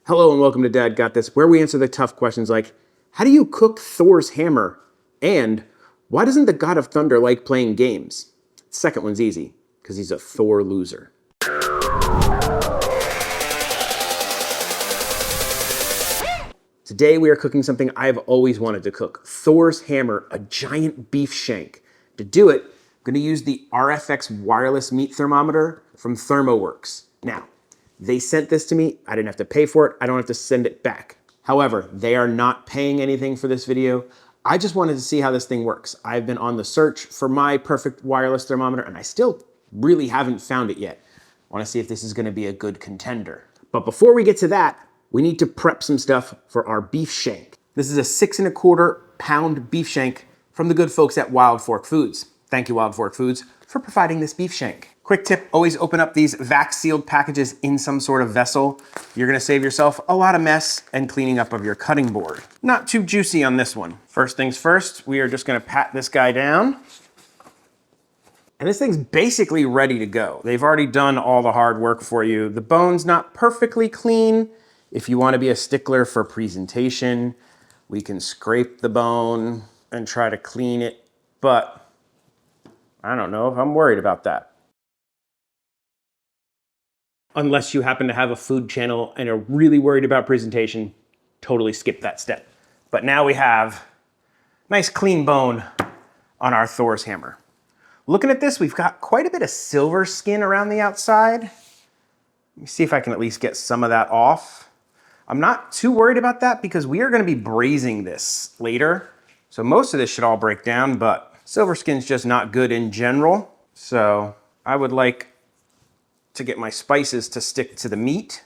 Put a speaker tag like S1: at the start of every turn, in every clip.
S1: Hello and welcome to Dad Got This, where we answer the tough questions like, how do you cook Thor's hammer? And why doesn't the God of Thunder like playing games? The second one's easy, because he's a Thor loser. Today we are cooking something I've always wanted to cook, Thor's hammer, a giant beef shank. To do it, I'm gonna use the RFX wireless meat thermometer from Thermoworks. Now, they sent this to me, I didn't have to pay for it, I don't have to send it back. However, they are not paying anything for this video. I just wanted to see how this thing works. I've been on the search for my perfect wireless thermometer and I still really haven't found it yet. I wanna see if this is gonna be a good contender. But before we get to that, we need to prep some stuff for our beef shank. This is a 6 1/4 pound beef shank from the good folks at Wild Fork Foods. Thank you, Wild Fork Foods, for providing this beef shank. Quick tip, always open up these vac sealed packages in some sort of vessel. You're gonna save yourself a lot of mess and cleaning up of your cutting board. Not too juicy on this one. First things first, we are just gonna pat this guy down. And this thing's basically ready to go. They've already done all the hard work for you. The bone's not perfectly clean. If you wanna be a stickler for presentation, we can scrape the bone and try to clean it, but I don't know if I'm worried about that. Unless you happen to have a food channel and are really worried about presentation, totally skip that step. But now we have nice clean bone on our Thor's hammer. Looking at this, we've got quite a bit of silver skin around the outside. Let me see if I can at least get some of that off. I'm not too worried about that because we are gonna be braising this later. So most of this should all break down, but silver skin's just not good in general. So I would like to get my spices to stick to the meat.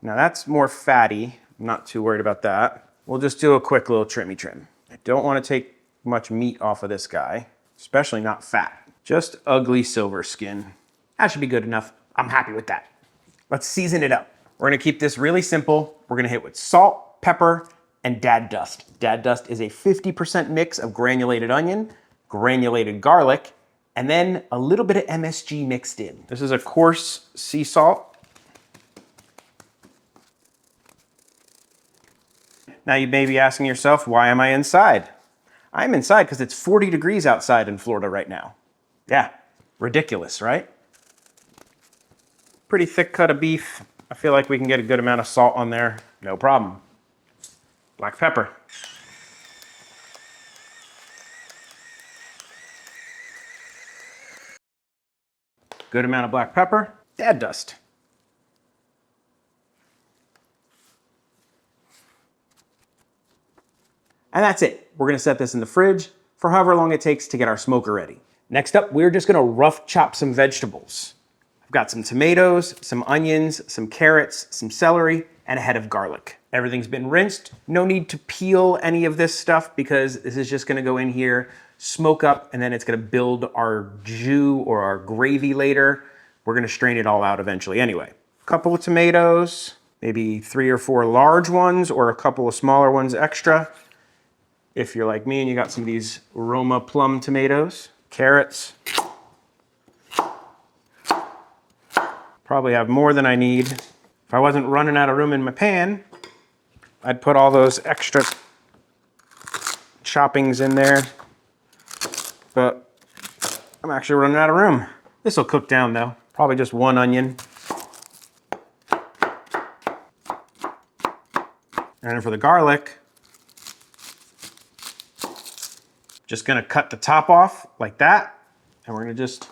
S1: Now that's more fatty. I'm not too worried about that. We'll just do a quick little trimmy trim. I don't want to take much meat off of this guy, especially not fat. Just ugly silver skin. That should be good enough. I'm happy with that. Let's season it up. We're gonna keep this really simple. We're gonna hit with salt, pepper, and dad dust. Dad dust is a 50% mix of granulated onion, granulated garlic, and then a little bit of MSG mixed in. This is a coarse sea salt. Now you may be asking yourself, why am I inside? I'm inside because it's 40 degrees outside in Florida right now. Yeah, ridiculous, right? Pretty thick cut of beef. I feel like we can get a good amount of salt on there, no problem. Black pepper. Good amount of black pepper, dad dust. And that's it. We're gonna set this in the fridge for however long it takes to get our smoker ready. Next up, we're just gonna rough chop some vegetables. I've got some tomatoes, some onions, some carrots, some celery, and a head of garlic. Everything's been rinsed. No need to peel any of this stuff because this is just gonna go in here, smoke up, and then it's gonna build our jus or our gravy later. We're gonna strain it all out eventually anyway. A couple of tomatoes, maybe 3 or 4 large ones or a couple of smaller ones extra. If you're like me and you got some of these Roma plum tomatoes, carrots. Probably have more than I need. If I wasn't running out of room in my pan, I'd put all those extra choppings in there, but I'm actually running out of room. This will cook down though. Probably just 1 onion. And then for the garlic, just gonna cut the top off like that, and we're gonna just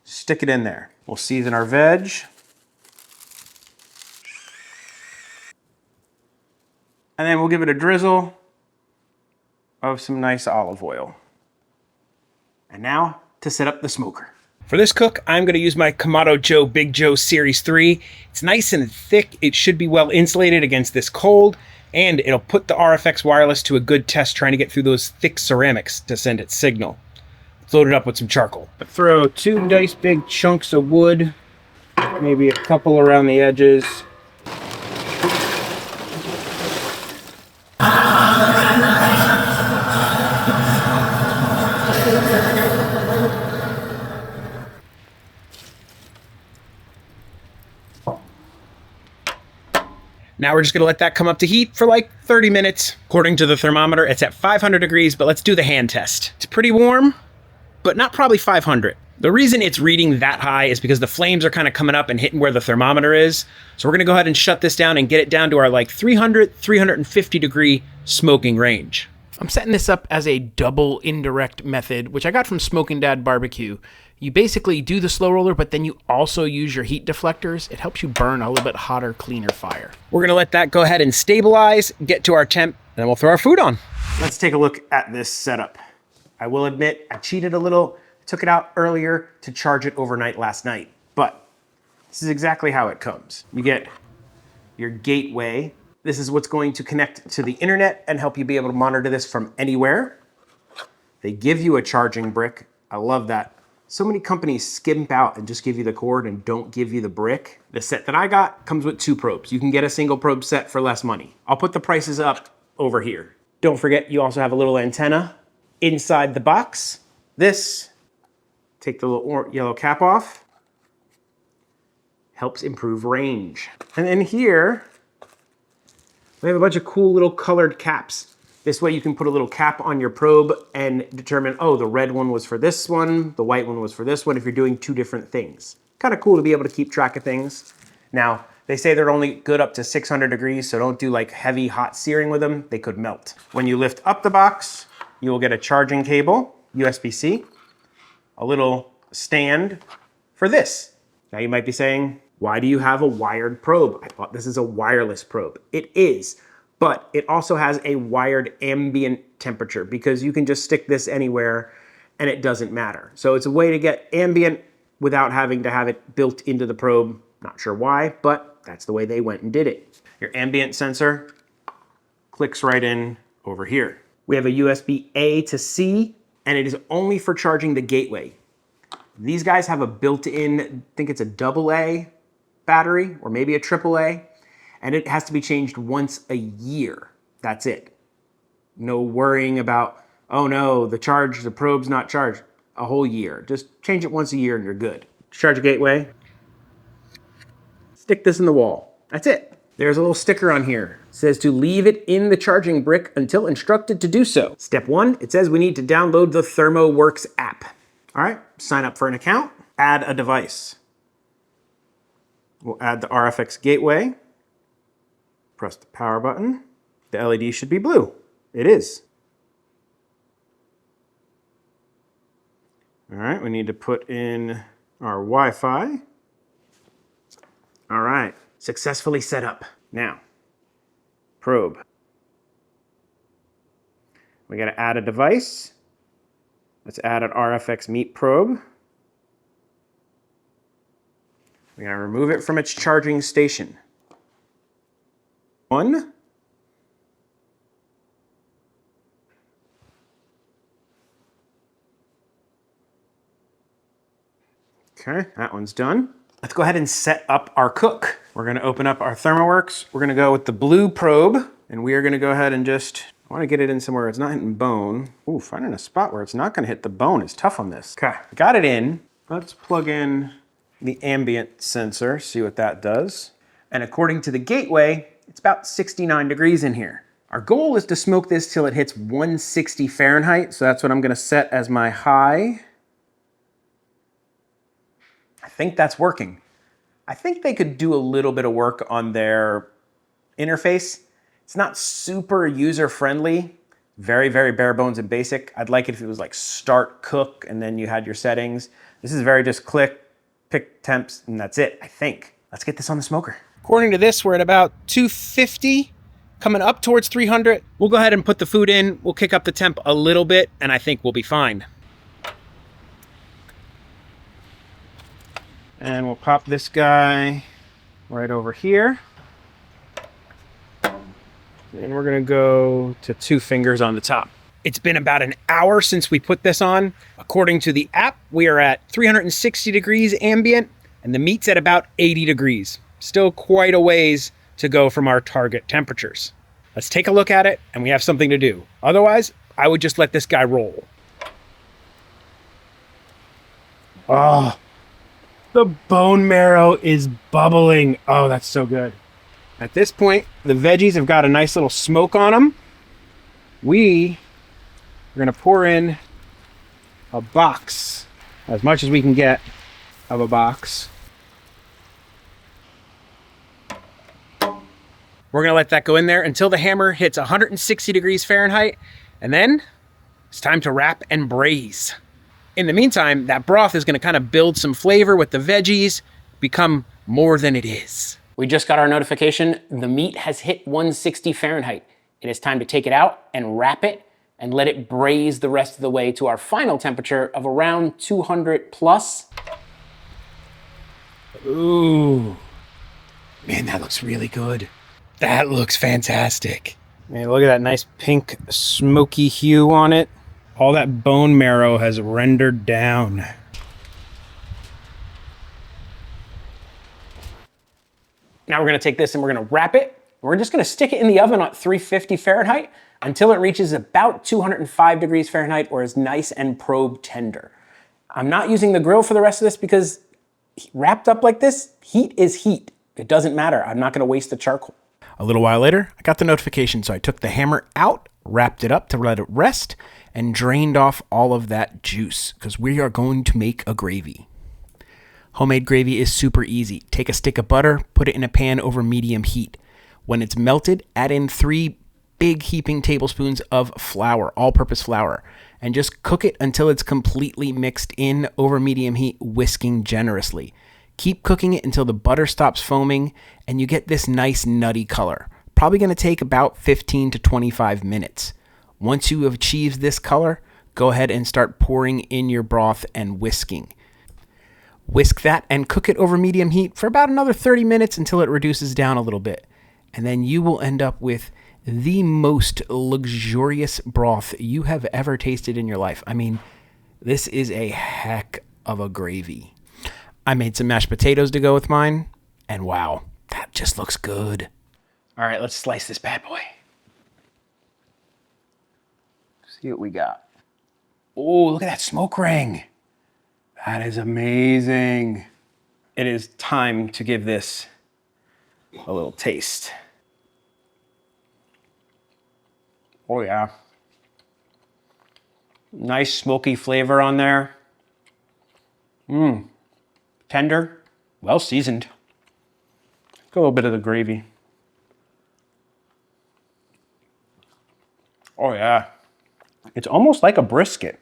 S1: stick it in there. We'll season our veg. And then we'll give it a drizzle of some nice olive oil. And now to set up the smoker. For this cook, I'm gonna use my Kamado Joe Big Joe Series 3. It's nice and thick. It should be well insulated against this cold, and it'll put the RFX wireless to a good test trying to get through those thick ceramics to send its signal. Let's load it up with some charcoal. Throw 2 nice big chunks of wood, maybe a couple around the edges. Now we're just gonna let that come up to heat for like 30 minutes. According to the thermometer, it's at 500 degrees, but let's do the hand test. It's pretty warm, but not probably 500. The reason it's reading that high is because the flames are kind of coming up and hitting where the thermometer is. So we're gonna go ahead and shut this down and get it down to our like 300, 350 degree smoking range. I'm setting this up as a double indirect method, which I got from Smoking Dad BBQ. You basically do the slow roller, but then you also use your heat deflectors. It helps you burn a little bit hotter, cleaner fire. We're gonna let that go ahead and stabilize, get to our temp, and then we'll throw our food on. Let's take a look at this setup. I will admit, I cheated a little, took it out earlier to charge it overnight last night, but this is exactly how it comes. You get your gateway. This is what's going to connect to the internet and help you be able to monitor this from anywhere. They give you a charging brick. I love that. So many companies skimp out and just give you the cord and don't give you the brick. The set that I got comes with 2 probes. You can get a single probe set for less money. I'll put the prices up over here. Don't forget, you also have a little antenna inside the box. This, take the little yellow cap off, helps improve range. And then here, we have a bunch of cool little colored caps. This way you can put a little cap on your probe and determine, oh, the red one was for this one, the white one was for this one, if you're doing 2 different things. Kind of cool to be able to keep track of things. Now, they say they're only good up to 600 degrees, so don't do like heavy hot searing with them. They could melt. When you lift up the box, you will get a charging cable, USB-C, a little stand for this. Now you might be saying, why do you have a wired probe? I thought this is a wireless probe. It is. But it also has a wired ambient temperature because you can just stick this anywhere and it doesn't matter. So it's a way to get ambient without having to have it built into the probe. Not sure why, but that's the way they went and did it. Your ambient sensor clicks right in over here. We have a USB A to C, and it is only for charging the gateway. These guys have a built-in, I think it's a AA battery or maybe a AAA. And it has to be changed once a year. That's it. No worrying about, oh no, the probe's not charged. A whole year. Just change it once a year and you're good. Charge a gateway. Stick this in the wall. That's it. There's a little sticker on here. It says to leave it in the charging brick until instructed to do so. Step 1, it says we need to download the Thermoworks app. All right, sign up for an account, add a device. We'll add the RFX gateway. Press the power button. The LED should be blue. It is. All right, we need to put in our Wi-Fi. All right, successfully set up. Now, probe. We gotta add a device. Let's add an RFX meat probe. We gotta remove it from its charging station. 1. Okay, that one's done. Let's go ahead and set up our cook. We're gonna open up our Thermoworks. We're gonna go with the blue probe, and we are gonna go ahead and just, I wanna get it in somewhere it's not hitting bone. Ooh, finding a spot where it's not gonna hit the bone is tough on this. Okay, got it in. Let's plug in the ambient sensor, see what that does. And according to the gateway, it's about 69 degrees in here. Our goal is to smoke this till it hits 160 Fahrenheit, so that's what I'm gonna set as my high. I think that's working. I think they could do a little bit of work on their interface. It's not super user-friendly, very, very bare bones and basic. I'd like it if it was like start, cook, and then you had your settings. This is very just click, pick temps, and that's it, I think. Let's get this on the smoker. According to this, we're at about 250, coming up towards 300. We'll go ahead and put the food in. We'll kick up the temp a little bit, and I think we'll be fine. And we'll pop this guy right over here. And we're gonna go to 2 fingers on the top. It's been about an hour since we put this on. According to the app, we are at 360 degrees ambient, and the meat's at about 80 degrees. Still quite a ways to go from our target temperatures. Let's take a look at it, and we have something to do. Otherwise, I would just let this guy roll. Oh, the bone marrow is bubbling. Oh, that's so good. At this point, the veggies have got a nice little smoke on them. We are gonna pour in a box, as much as we can get of a box. We're gonna let that go in there until the hammer hits 160 degrees Fahrenheit, and then it's time to wrap and braise. In the meantime, that broth is gonna kind of build some flavor with the veggies, become more than it is. We just got our notification. The meat has hit 160 Fahrenheit. It is time to take it out and wrap it and let it braise the rest of the way to our final temperature of around 200 plus. Ooh, man, that looks really good. That looks fantastic. Man, look at that nice pink smoky hue on it. All that bone marrow has rendered down. Now we're gonna take this and we're gonna wrap it. We're just gonna stick it in the oven at 350 Fahrenheit until it reaches about 205 degrees Fahrenheit or is nice and probe tender. I'm not using the grill for the rest of this because wrapped up like this, heat is heat. It doesn't matter. I'm not gonna waste the charcoal. A little while later, I got the notification, so I took the hammer out, wrapped it up to let it rest, and drained off all of that juice because we are going to make a gravy. Homemade gravy is super easy. Take a stick of butter, put it in a pan over medium heat. When it's melted, add in 3 big heaping tablespoons of flour, all-purpose flour, and just cook it until it's completely mixed in over medium heat, whisking generously. Keep cooking it until the butter stops foaming and you get this nice nutty color. Probably going to take about 15 to 25 minutes. Once you have achieved this color, go ahead and start pouring in your broth and whisking. Whisk that and cook it over medium heat for about another 30 minutes until it reduces down a little bit. And then you will end up with the most luxurious broth you have ever tasted in your life. I mean, this is a heck of a gravy. I made some mashed potatoes to go with mine, and wow, that just looks good. All right, let's slice this bad boy. See what we got. Oh, look at that smoke ring. That is amazing. It is time to give this a little taste. Oh yeah. Nice smoky flavor on there. Tender, well seasoned. Got a little bit of the gravy. Oh yeah. It's almost like a brisket.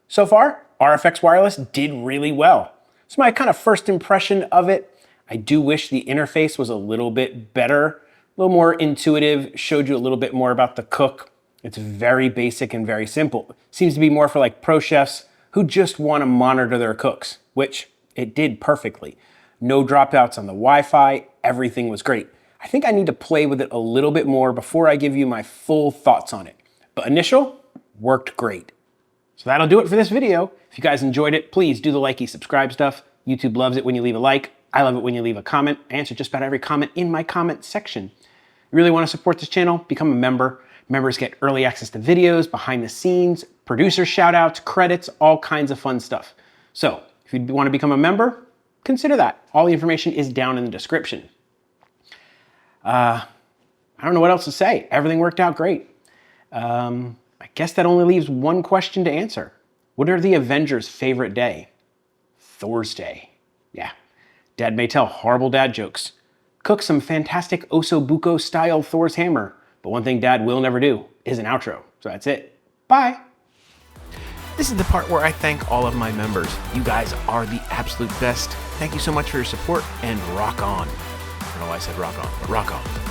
S1: So far, RFX Wireless did really well. It's my kind of first impression of it. I do wish the interface was a little bit better, a little more intuitive, showed you a little bit more about the cook. It's very basic and very simple. Seems to be more for like pro chefs who just want to monitor their cooks, which it did perfectly. No dropouts on the Wi-Fi, everything was great. I think I need to play with it a little bit more before I give you my full thoughts on it. But initial, worked great. So that'll do it for this video. If you guys enjoyed it, please do the likey, subscribe stuff. YouTube loves it when you leave a like. I love it when you leave a comment. I answer just about every comment in my comment section. You really want to support this channel? Become a member. Members get early access to videos, behind the scenes, producer shout outs, credits, all kinds of fun stuff. So if you want to become a member, consider that. All the information is down in the description. I don't know what else to say. Everything worked out great. I guess that only leaves one question to answer. What are the Avengers' favorite day? Thor's Day. Yeah. Dad may tell horrible dad jokes. Cook some fantastic Osobuco style Thor's hammer. But one thing Dad will never do is an outro. So that's it. Bye. This is the part where I thank all of my members. You guys are the absolute best. Thank you so much for your support and rock on. I don't know why I said rock on, but rock on.